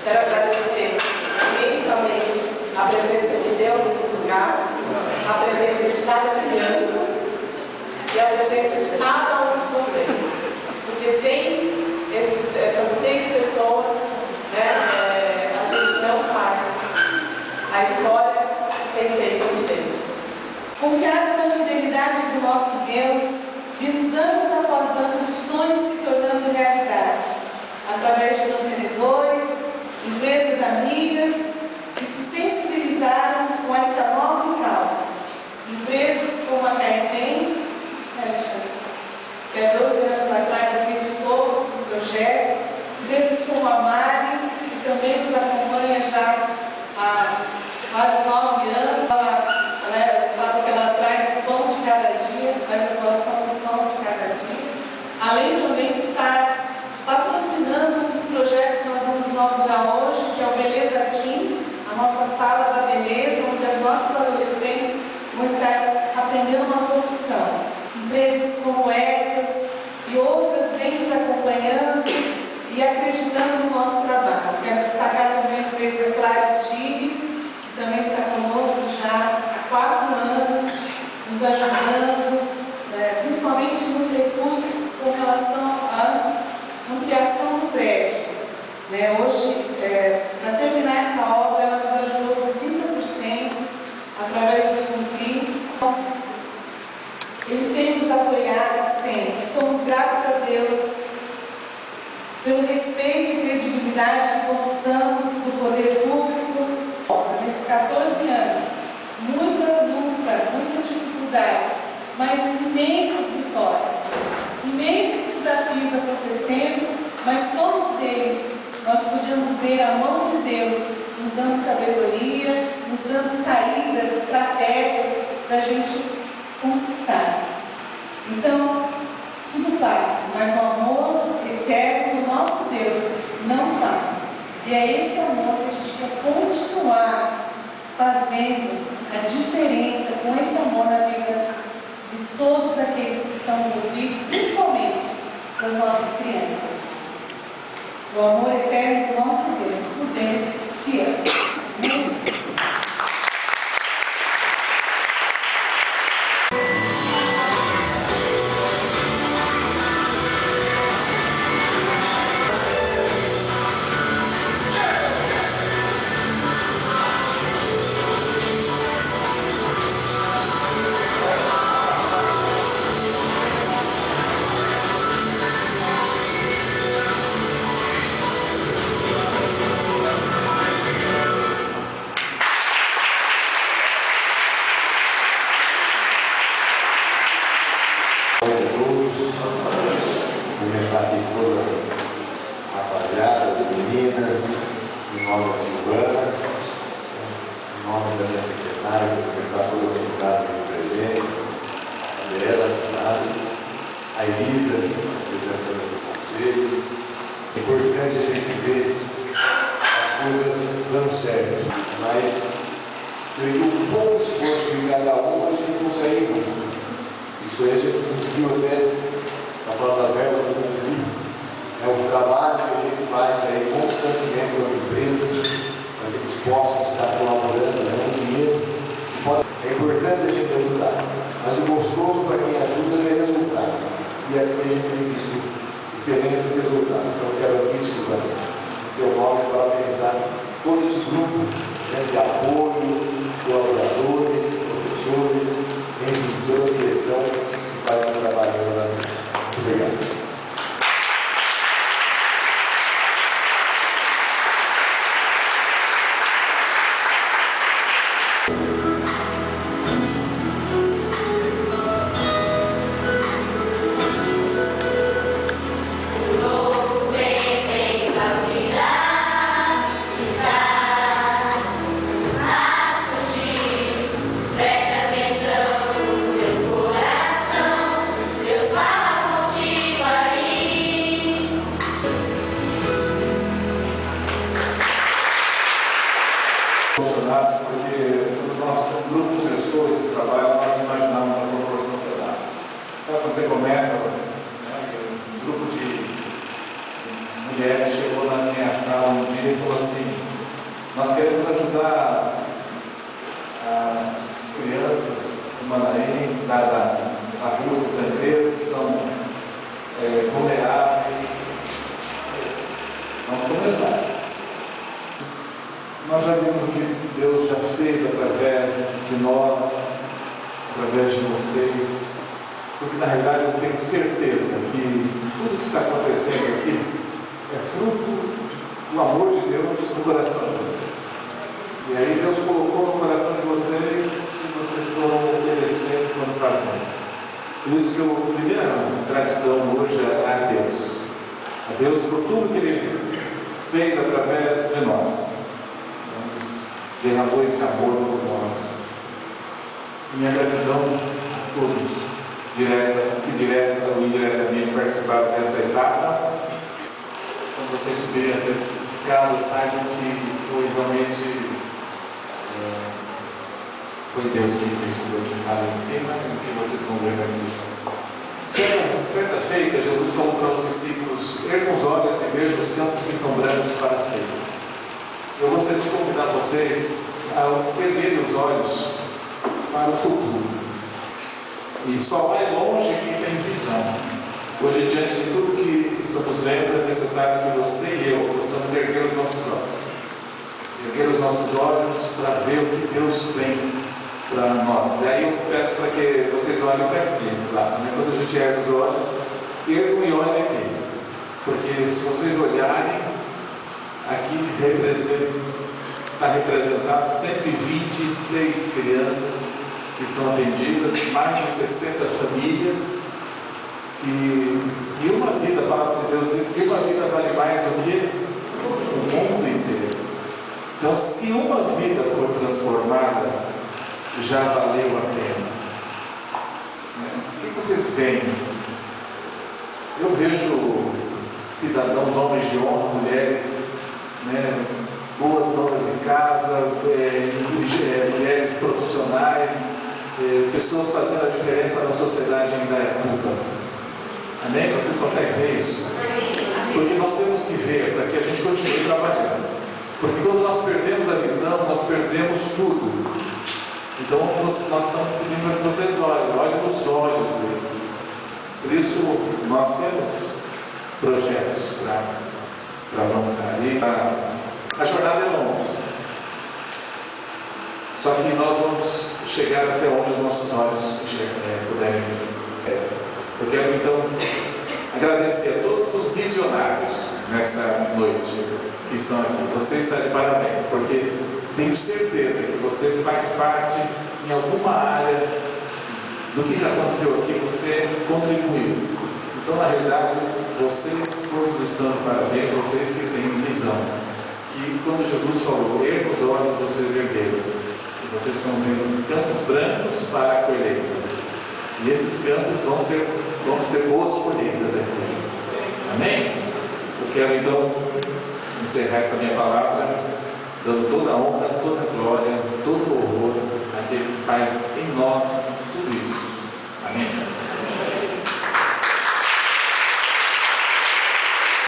Quero agradecer imensamente a presença de Deus nesse lugar, a presença de cada criança e a presença de cada um de vocês. Porque sem essas 3 pessoas, a gente não faz a história perfeita de Deus. Confiados na fidelidade do nosso Deus, vimos anos após anos os sonhos se tornando realidade, através de mantenedores, empresas amigas que se sensibilizaram com essa nobre causa. Empresas como a Kaizen, que há 12 anos atrás acreditou no projeto, empresas como a Mari, que também nos acompanha já há quase 9 anos. Ela fala que ela traz o pão de cada dia, faz a doação do pão de cada dia, além também de estar patrocinando um dos projetos que nós vamos inaugurar hoje, que é o Beleza Team, a nossa sala da beleza, onde as nossas adolescentes vão estar aprendendo uma profissão. Empresas como essas e outras vêm nos acompanhando e acreditando no nosso trabalho. Quero destacar também a empresa Clara Steve, que também está conosco já há 4 anos, nos ajudando, principalmente nos recursos com relação à ampliação do prédio. Hoje, para terminar essa obra, ela nos ajudou por 30%, através do Funcri. Eles têm nos apoiado sempre. Somos gratos a Deus pelo respeito e credibilidade que conquistamos do poder público. Nesses 14 anos, muita luta, muitas dificuldades, mas imensas vitórias, imensos desafios acontecendo, mas todos eles nós podíamos ver a mão de Deus nos dando sabedoria, nos dando saídas, estratégias para a gente conquistar. Então, tudo passa, mas o amor eterno do nosso Deus não passa. E é esse amor que a gente quer continuar fazendo a diferença com esse amor na vida de todos aqueles que estão envolvidos, principalmente das nossas crianças. O amor eterno do nosso Deus, o Deus fiel. Cumprimentar aqui toda a rapaziada, as meninas, em nome da Silvana, em nome da minha secretária, cumprimentar todas as unidades aqui presentes, a Bela, a Elisa, representante do Conselho. É importante a gente ver as coisas dando certo, mas com pouco esforço de cada um, a gente consegue muito. Isso aí a gente conseguiu até. Está falando da verba do Funcri, é um trabalho que a gente faz aí constantemente com as empresas, para que eles possam estar colaborando, ganhando dinheiro. É importante a gente ajudar, mas o gostoso para quem ajuda é resultado. E aqui a gente tem visto excelentes resultados. Então eu quero aqui, Silvana, em seu nome, parabenizar todo esse grupo de apoio, colaboradores, professores, entre toda a direção que faz esse trabalho lá. Obrigado. Porque quando nosso grupo começou esse trabalho, nós imaginamos a proporção que dá. Então, quando você começa, um grupo de mulheres chegou na minha sala um dia ele falou assim: nós queremos ajudar as crianças do Manaim, da rua do Canteiro, que são vulneráveis. Vamos começar. Nós já vimos o que Deus já fez através de nós, através de vocês, porque na realidade eu tenho certeza que tudo que está acontecendo aqui é fruto do amor de Deus no coração de vocês. E aí Deus colocou no coração de vocês e vocês foram obedecendo, foram fazendo. Por isso que a primeira gratidão hoje é a Deus. A Deus por tudo que Ele fez através de nós. Derramou esse amor por nós. Minha gratidão a todos, direta ou indiretamente, participaram dessa etapa. Quando vocês subirem essas escadas, saibam que foi realmente foi Deus que fez tudo o que estava em cima e o que vocês vão ver aqui. Certa feita, Jesus falou para os discípulos: ergam os olhos e vejam os campos que estão brancos para sempre. Eu gostaria de convidar vocês a erguer os olhos para o futuro. E só vai longe quem tem visão. Hoje, diante de tudo que estamos vendo, é necessário que você e eu possamos erguer os nossos olhos. Erguer os nossos olhos para ver o que Deus tem para nós. E aí eu peço para que vocês olhem para aqui, lá, né? Quando a gente ergue os olhos, ergam e olhem aqui. Porque se vocês olharem, aqui está representado 126 crianças que são atendidas, mais de 60 famílias, e uma vida, a palavra de Deus diz que uma vida vale mais do que o mundo inteiro. Então, se uma vida for transformada, já valeu a pena. O que vocês veem? Eu vejo cidadãos, homens de honra, mulheres, boas donas de casa, mulheres profissionais, pessoas fazendo a diferença na sociedade em Indaiatuba. Amém? Vocês conseguem ver isso? Porque nós temos que ver para que a gente continue trabalhando. Porque quando nós perdemos a visão, nós perdemos tudo. Então nós estamos pedindo para que vocês olhem nos olhos deles. Por isso nós temos projetos para avançar. E a jornada é longa. Só que nós vamos chegar até onde os nossos olhos puderem. Eu quero então agradecer a todos os visionários nessa noite que estão aqui. Você está de parabéns, porque tenho certeza que você faz parte em alguma área do que já aconteceu aqui, você contribuiu. Então, na realidade, vocês todos estão de parabéns, vocês que têm visão. Que quando Jesus falou, erga os olhos, vocês ergueram. E vocês estão vendo campos brancos para a colheita. E esses campos vão ser boas colheitas aqui. Amém? Eu quero então encerrar essa minha palavra dando toda a honra, toda a glória, todo o horror àquele que faz em nós tudo isso. Amém?